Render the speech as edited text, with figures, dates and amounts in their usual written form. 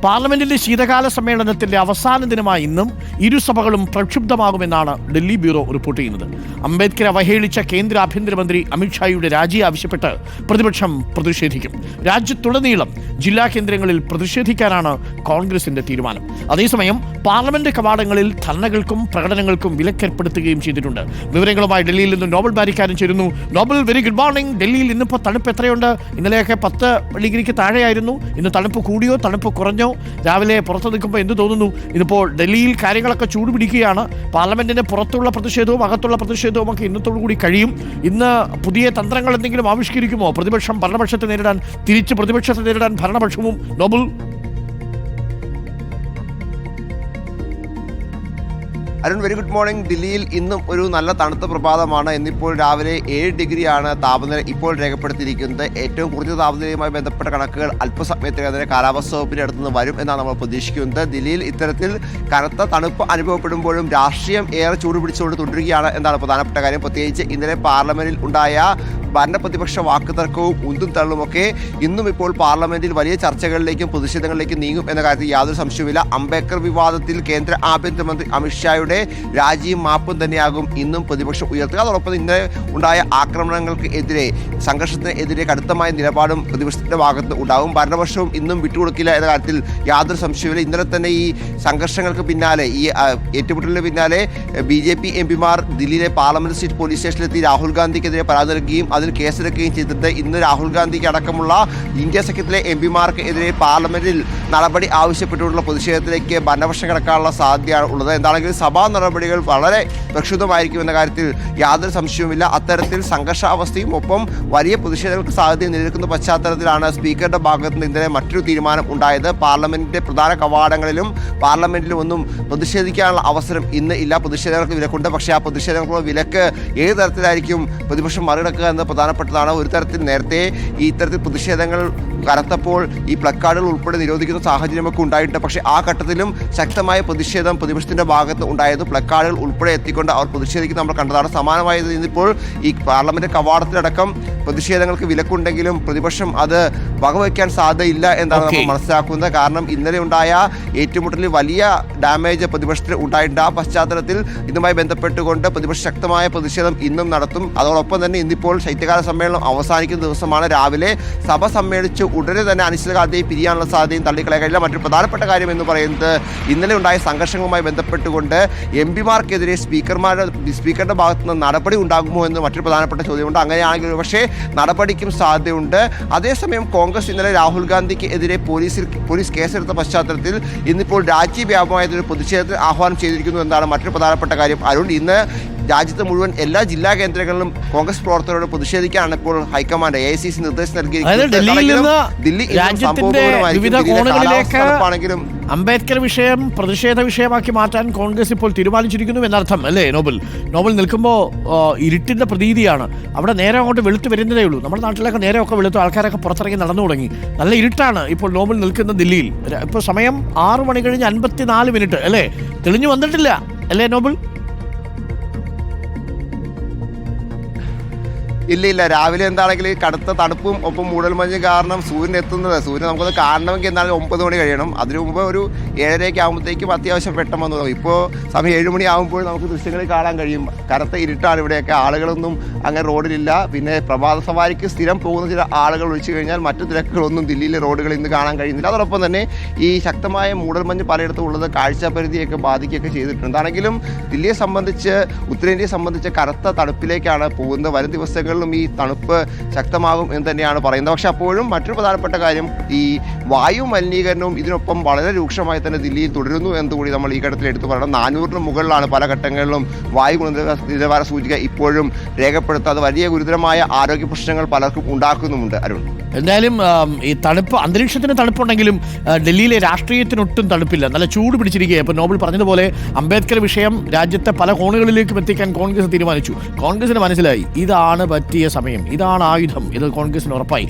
പാർലമെന്റിന്റെ ശീതകാല സമ്മേളനത്തിന്റെ അവസാന ദിനമായ ഇന്നും ഇരുസഭകളും പ്രക്ഷുബ്ധമാകുമെന്നാണ് ഡൽഹി ബ്യൂറോ റിപ്പോർട്ട് ചെയ്യുന്നത്. അംബേദ്കറെ അവഹേളിച്ച കേന്ദ്ര ആഭ്യന്തരമന്ത്രി അമിത്ഷായുടെ രാജി ആവശ്യപ്പെട്ട് പ്രതിപക്ഷം പ്രതിഷേധിക്കും. രാജ്യത്തുടനീളം ജില്ലാ കേന്ദ്രങ്ങളിൽ പ്രതിഷേധിക്കാനാണ് കോൺഗ്രസിന്റെ തീരുമാനം. അതേസമയം പാർലമെന്റ് കവാടങ്ങളിൽ ധർണകൾക്കും പ്രകടനങ്ങൾക്കും വിലക്കേർപ്പെടുത്തുകയും ചെയ്തിട്ടുണ്ട്. വിവരങ്ങളുമായി ഡൽഹിയിൽ നിന്ന് നോബൽ ബാരിക്കാരൻ ചേരുന്നു. Nobel, very good morning. ഡൽഹിയിൽ ഇന്നിപ്പോൾ തണുപ്പ് എത്രയുണ്ട്? ഇന്നലെയൊക്കെ 10 ഡിഗ്രിക്ക് താഴെയായിരുന്നു. ഇന്ന് തണുപ്പ് കൂടിയോ തണുപ്പ് കുറഞ്ഞോ? രാവിലെ പുറത്ത് നിൽക്കുമ്പോൾ എന്ത് തോന്നുന്നു? ഇതിപ്പോൾ ഡൽഹിയിൽ കാര്യങ്ങളൊക്കെ ചൂടുപിടിക്കുകയാണ്. പാർലമെന്റിന് പുറത്തുള്ള പ്രതിഷേധവും അകത്തുള്ള പ്രതിഷേധവും ഒക്കെ ഇന്നത്തോടു കൂടി കഴിയും. ഇന്ന് പുതിയ തന്ത്രങ്ങൾ എന്തെങ്കിലും ആവിഷ്കരിക്കുമോ പ്രതിപക്ഷം ഭരണപക്ഷത്തെ നേരിടാൻ, തിരിച്ച് പ്രതിപക്ഷത്തെ നേരിടാൻ ഭരണപക്ഷവും? Nobel, Arun, very good morning. ദില്ലിയിൽ ഇന്നും ഒരു നല്ല തണുത്ത പ്രഭാതമാണ്. ഇന്നിപ്പോൾ രാവിലെ 7 ഡിഗ്രിയാണ് താപനില ഇപ്പോൾ രേഖപ്പെടുത്തിയിരിക്കുന്നത്. ഏറ്റവും കുറഞ്ഞ താപനിലയുമായി ബന്ധപ്പെട്ട കണക്കുകൾ അല്പസമയത്തിനെതിരെ കാലാവസ്ഥാ വകുപ്പിന്റെ അടുത്ത് നിന്ന് വരും എന്നാണ് നമ്മൾ പ്രതീക്ഷിക്കുന്നത്. ദില്ലിയിൽ ഇത്തരത്തിൽ കനത്ത തണുപ്പ് അനുഭവപ്പെടുമ്പോഴും രാഷ്ട്രീയം ഏറെ ചൂടുപിടിച്ചുകൊണ്ട് തുടരുകയാണ് എന്നാണ് പ്രധാനപ്പെട്ട കാര്യം. പ്രത്യേകിച്ച് ഇന്നലെ പാർലമെന്റിൽ ഉണ്ടായ ഭരണപ്രതിപക്ഷ വാക്കുതർക്കവും ഉന്തും തള്ളുമൊക്കെ ഇന്നും ഇപ്പോൾ പാർലമെന്റിൽ വലിയ ചർച്ചകളിലേക്കും പ്രതിഷേധങ്ങളിലേക്കും നീങ്ങും എന്ന കാര്യത്തിൽ യാതൊരു സംശയവുമില്ല. അംബേദ്കർ വിവാദത്തിൽ കേന്ദ്ര ആഭ്യന്തരമന്ത്രി അമിത്ഷായുടെ രാജിയും മാപ്പും തന്നെയാകും ഇന്നും പ്രതിപക്ഷം ഉയർത്തുക. അതോടൊപ്പം ഇന്നലെ ഉണ്ടായ ആക്രമണങ്ങൾക്ക് എതിരെ, സംഘർഷത്തിന് എതിരെ കടുത്തമായ നിലപാടും പ്രതിപക്ഷത്തിന്റെ ഭാഗത്ത് ഉണ്ടാകും. ഭരണപക്ഷവും ഇന്നും വിട്ടുകൊടുക്കില്ല എന്ന കാര്യത്തിൽ യാതൊരു സംശയവുമില്ല. ഇന്നലെ തന്നെ ഈ സംഘർഷങ്ങൾക്ക് പിന്നാലെ, ഈ ഏറ്റുമുട്ടലിന് പിന്നാലെ BJP എംപിമാർ ദില്ലിയിലെ പാർലമെന്റ് സ്ട്രീറ്റ് പോലീസ് സ്റ്റേഷനിലെത്തി രാഹുൽ ഗാന്ധിക്കെതിരെ പരാതി നൽകുകയും അതിൽ കേസെടുക്കുകയും ചെയ്തിട്ട് ഇന്ന് രാഹുൽ ഗാന്ധിക്ക് അടക്കമുള്ള ഇന്ത്യ സഖ്യത്തിലെ എംപിമാർക്ക് എതിരെ പാർലമെന്റിൽ നടപടി ആവശ്യപ്പെട്ടുള്ള പ്രതിഷേധത്തിലേക്ക് ഭരണപക്ഷം കിടക്കാനുള്ള സാധ്യതയാണ് ഉള്ളത്. എന്താണെങ്കിലും സഭാ നടപടികൾ വളരെ പ്രക്ഷുബ്ധമായിരിക്കുമെന്ന കാര്യത്തിൽ യാതൊരു സംശയവുമില്ല. അത്തരത്തിൽ സംഘർഷാവസ്ഥയും ഒപ്പം വലിയ പ്രതിഷേധങ്ങൾക്ക് സാധ്യത നിലനിൽക്കുന്ന പശ്ചാത്തലത്തിലാണ് സ്പീക്കറുടെ ഭാഗത്ത് നിന്ന് ഇന്നലെ മറ്റൊരു തീരുമാനം ഉണ്ടായത്. പാർലമെന്റിന്റെ പ്രധാന കവാടങ്ങളിലും പാർലമെന്റിലും ഒന്നും പ്രതിഷേധിക്കാനുള്ള അവസരം ഇന്ന് ഇല്ല. പ്രതിഷേധങ്ങൾക്ക് വിലക്കുണ്ട്. പക്ഷേ ആ പ്രതിഷേധങ്ങൾക്കുള്ള വിലക്ക് ഏത് തരത്തിലായിരിക്കും പ്രതിപക്ഷം മറികടക്കുക എന്നത് പ്രധാനപ്പെട്ടതാണ്. ഒരു തരത്തിൽ നേരത്തെ ഈ ഇത്തരത്തിൽ പ്രതിഷേധങ്ങൾ കനത്തപ്പോൾ ഈ പ്ലക്കാർഡുകൾ ഉൾപ്പെടെ നിരോധിക്കുന്ന സാഹചര്യമൊക്കെ ഉണ്ടായിട്ടുണ്ട്. പക്ഷേ ആ ഘട്ടത്തിലും ശക്തമായ പ്രതിഷേധം പ്രതിപക്ഷത്തിന്റെ ഭാഗത്ത് ഉണ്ടായത്. പ്ലക്കാർഡുകൾ ഉൾപ്പെടെ എത്തിക്കൊണ്ട് അവർ പ്രതിഷേധിക്കുന്ന നമ്മൾ കണ്ടതാണ്. സമാനമായത് ഇന്നിപ്പോൾ ഈ പാർലമെന്റ് കവാടത്തിലടക്കം പ്രതിഷേധങ്ങൾക്ക് വിലക്കുണ്ടെങ്കിലും പ്രതിപക്ഷം അത് വകവയ്ക്കാൻ സാധ്യതയില്ല എന്നാണ് നമ്മൾ മനസ്സിലാക്കുന്നത്. കാരണം ഇന്നലെ ഉണ്ടായ ഏറ്റുമുട്ടലിൽ വലിയ ഡാമേജ് പ്രതിപക്ഷത്തിന് ഉണ്ടായിട്ടുണ്ട്. ആ പശ്ചാത്തലത്തിൽ ഇതുമായി ബന്ധപ്പെട്ടുകൊണ്ട് പ്രതിപക്ഷം ശക്തമായ പ്രതിഷേധം ഇന്നും നടത്തും. അതോടൊപ്പം തന്നെ ഇന്നിപ്പോൾ ശൈത്യകാല സമ്മേളനം അവസാനിക്കുന്ന ദിവസമാണ്. രാവിലെ സഭ സമ്മേളിച്ച് ഉടനെ തന്നെ അനിശ്ചിതകാലത്തേക്ക് പിരിയാനുള്ള സാധ്യതയും തള്ളിക്കളയാൻ കഴിയില്ല. മറ്റൊരു പ്രധാനപ്പെട്ട കാര്യം എന്ന് പറയുന്നത് ഇന്നലെ ഉണ്ടായ സംഘർഷങ്ങളുമായി ബന്ധപ്പെട്ടുകൊണ്ട് എംപിമാർക്കെതിരെ സ്പീക്കറുടെ ഭാഗത്തു നിന്ന് നടപടി ഉണ്ടാകുമോ എന്ന് മറ്റൊരു പ്രധാനപ്പെട്ട ചോദ്യമുണ്ട്. അങ്ങനെയാണെങ്കിൽ പക്ഷേ നടപടിക്കും സാധ്യതയുണ്ട്. അതേസമയം കോൺഗ്രസ് ഇന്നലെ രാഹുൽ ഗാന്ധിക്ക് എതിരെ പോലീസ് കേസെടുത്ത പശ്ചാത്തലത്തിൽ ഇന്നിപ്പോൾ രാജ്യവ്യാപകമായതൊരു പ്രതിഷേധത്തിന് ആഹ്വാനം ചെയ്തിരിക്കുന്നു എന്നാണ് മറ്റൊരു പ്രധാനപ്പെട്ട കാര്യം. അരുൺ, ഇന്ന് രാജ്യത്ത് മുഴുവൻ എല്ലാ ജില്ലാ കേന്ദ്രങ്ങളിലും കോൺഗ്രസ് പ്രവർത്തകരോട് പ്രതിഷേധിക്കാനാണ് ഇപ്പോൾ ഹൈക്കമാൻഡ് AICC നിർദ്ദേശം നൽകിയിരിക്കുന്നത്. അംബേദ്കർ വിഷയം പ്രതിഷേധ വിഷയമാക്കി മാറ്റാൻ കോൺഗ്രസ് ഇപ്പോൾ തീരുമാനിച്ചിരിക്കുന്നു എന്നർത്ഥം അല്ലേ നോബൽ? നോബൽ ഇരുട്ടിന്റെ പ്രതീതിയാണ്. അവിടെ നേരെ അങ്ങോട്ട് വെളുത്ത് വരുന്നതേ ഉള്ളൂ. നമ്മുടെ നാട്ടിലൊക്കെ നേരെയൊക്കെ വെളുത്തു, ആൾക്കാരൊക്കെ പുറത്തിറങ്ങി നടന്നു തുടങ്ങി. നല്ല ഇരുട്ടാണ് ഇപ്പോൾ നോബൽ നിൽക്കുന്ന ദില്ലിയിൽ. ഇപ്പോൾ സമയം 6 മണി കഴിഞ്ഞ് 54 മിനിറ്റ് അല്ലേ? തെളിഞ്ഞു വന്നിട്ടില്ല അല്ലേ നോബൽ? ഇല്ല, രാവിലെ എന്താണെങ്കിൽ കടുത്ത തണുപ്പും ഒപ്പം മൂടൽമഞ്ഞ് കാരണം സൂര്യൻ നമുക്കത് കാണണമെങ്കിൽ എന്തായാലും 9 മണി കഴിയണം. അതിനു മുമ്പ് ഒരു 7:30 ആകുമ്പോഴത്തേക്കും അത്യാവശ്യം വെട്ടം വന്നു തുടങ്ങും. ഇപ്പോൾ സമയം 7 മണി ആകുമ്പോൾ നമുക്ക് ദൃശ്യങ്ങളിൽ കാണാൻ കഴിയും. കറുത്ത ഇരുട്ടാണ് ഇവിടെയൊക്കെ. ആളുകളൊന്നും അങ്ങനെ റോഡിലില്ല. പിന്നെ പ്രഭാത സവാരിക്ക് സ്ഥിരം പോകുന്ന ചില ആളുകൾ ഒഴിച്ചു കഴിഞ്ഞാൽ മറ്റു തിരക്കുകളൊന്നും ദില്ലിയിലെ റോഡുകളിൽ ഇന്ന് കാണാൻ കഴിയുന്നില്ല. അതോടൊപ്പം തന്നെ ഈ ശക്തമായ മൂടൽമഞ്ഞ് പലയിടത്തും ഉള്ളത് കാഴ്ചാപരിധിയൊക്കെ ബാധിക്കുകയൊക്കെ ചെയ്തിട്ടുണ്ട്. എന്താണെങ്കിലും ദില്ലിയെ സംബന്ധിച്ച്, ഉത്തരേന്ത്യയെ സംബന്ധിച്ച് കറുത്ത തണുപ്പിലേക്കാണ് പോകുന്നത്. വരും ദിവസങ്ങളിൽ ഈ തണുപ്പ് ശക്തമാകും എന്ന് തന്നെയാണ് പറയുന്നത്. പക്ഷെ അപ്പോഴും മറ്റൊരു പ്രധാനപ്പെട്ട കാര്യം, ഈ വായു മലിനീകരണവും ഇതിനൊപ്പം വളരെ രൂക്ഷമായി തന്നെ ദില്ലിയിൽ തുടരുന്നു എന്നുകൂടി നമ്മൾ ഈ ഘട്ടത്തിൽ എടുത്തു പറയണം. 400 മുകളിലാണ് പല ഘട്ടങ്ങളിലും വായു ഗുണനിലവാര സൂചിക ഇപ്പോഴും രേഖപ്പെടുത്താതെ വലിയ ഗുരുതരമായ ആരോഗ്യ പ്രശ്നങ്ങൾ പലർക്കും ഉണ്ടാക്കുന്നുമുണ്ട്. അരുൺ, എന്തായാലും ഈ തണുപ്പ്, അന്തരീക്ഷത്തിന് തണുപ്പുണ്ടെങ്കിലും ഡൽഹിയിലെ രാഷ്ട്രീയത്തിനൊട്ടും തണുപ്പില്ല. നല്ല ചൂട് പിടിച്ചിരിക്കുകയാണ്. ഇപ്പോൾ നോബൽ പറഞ്ഞതുപോലെ അംബേദ്കർ വിഷയം രാജ്യത്തെ പല കോണുകളിലേക്കും എത്തിക്കാൻ കോൺഗ്രസ് തീരുമാനിച്ചു. കോൺഗ്രസിന് മനസ്സിലായി ഇതാണ് പറ്റിയ സമയം, ഇതാണ് ആയുധം. ഇത് കോൺഗ്രസിന് ഉറപ്പായി.